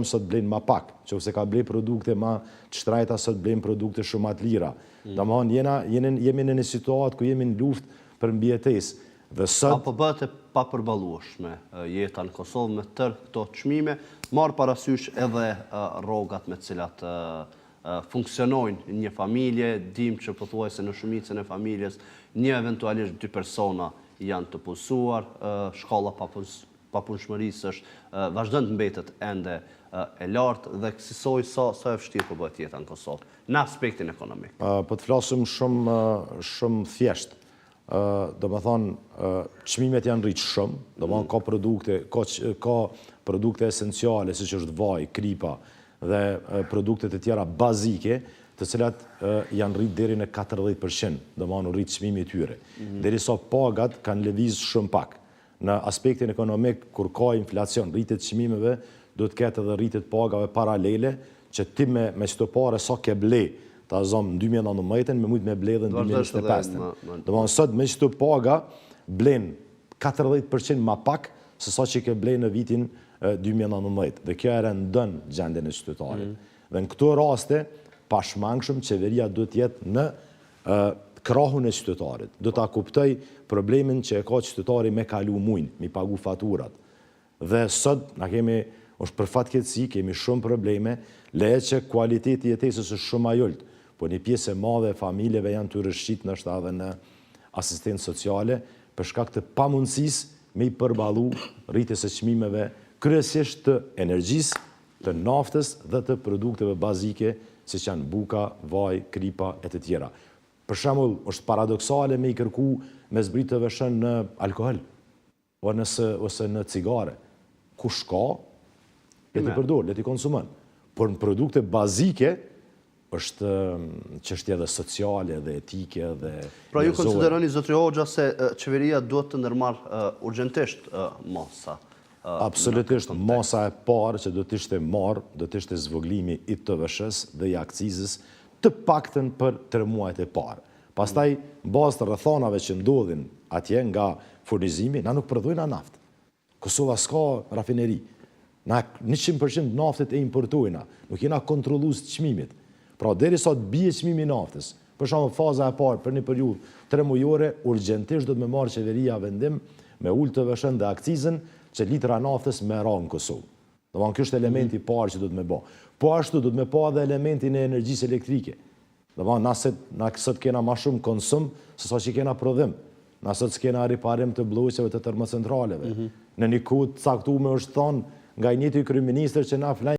sot blenë ma pak, që ose ka blej produkte ma të shtrajta, sot blenë produkte shumë atë lira. Domethënë, jemi në një situatë ku jemi në luftë për mbijetesë. Apo bëhet e papërballueshme jeta në Kosovë me tërë këto çmime, marr parasysh edhe rrogat me të cilat funksionojnë një familje, dim që pothuajse në shumicën e familjes një eventualisht 2 persona janë të punësuar, shkolla papunëshmërisë vazhdon të mbetet ende e lartë dhe kësaj sa e vështirë po bëhet jeta në Kosovë në aspektin ekonomik. Po të flasim shumë thjesht. Domethënë, çmimet janë rritë shumë, domethënë ka produkte esenciale siç është vaj, kripa dhe produktet e tjera bazike, të cilat janë rritë deri në 40%, domethënë rrit çmimi i tyre. Derisa pagat kanë lëvizur shumë pak. Në aspektin ekonomik, kur ka inflacion, rritet çmimeve, do të ketë edhe rritet pagave paralele, që ti me çdo pare sa ke ble, ta zonë në 2019, me mujtë me ble dhe në 2025. Domethënë sot me çdo paga blen 40% ma pak se sa që ke ble në vitin 2019. Dhe kjo e rëndon gjendjen e qytetarit. Dhe në këto raste, pashmangshëm qeveria duhet jetë në krahun e qytetarit. Do ta kuptoj problemin që e ka qytetari me kalu muin, mi pagu faturat. Dhe sot është për fatkeqësi, kemi shumë probleme, leje që kualiteti i jetesës është shumë ajolt, po një pjesë e madhe e familjeve janë të rëshqit nështë edhe në asistencë sociale, për shkak të pamundësisë me i përballu rritjes së çmimeve, kryesisht të energjisë, të naftës dhe të produkteve bazike, siç janë buka, vaj, kripa e të tjera. Për shembull, është paradoksale me i kërku me zbrit të veshën në alkohol, ose në cigare. Kush ka, le t'i përdor, le t'i konsumon. Por në produkte bazike, është çështje edhe sociale, dhe etike, dhe pra ju konsideroni, zotri Hoxha, se qeveria duhet të ndërmarrë urgjentisht masa? Absolutisht, masa e parë që do të ishte marrë, do të ishte zvoglimi i TVSH-s dhe i akcizës, të paktën për 3 muajt e parë. Pastaj, bazë të rrethonave që ndodhin atje nga furnizimi, na nuk prodhojna naftë. Kosova s'ka rafineri. Na 100% naftet e importojna, nuk jena kontrollues të çmimit. Pra derisa të bie çmimi i naftës, për shembull faza e parë për një periudhë 3 mujore, urgjentisht do të më marrë qeveria vendim me ul TVSH-n dhe akcizën që litra naftës me ra në Kosovë. Domethënë ky është elementi i parë që do të më bë. Po ashtu do të më pa edhe elementin e energjisë elektrike. Domethënë na sot kena më shumë konsum se sa që kena prodhim. Na sot s'kena riparim të bllojqeve të termocentraleve. Në një kohë të caktuar është thonë nga i njëjti kryeministër që na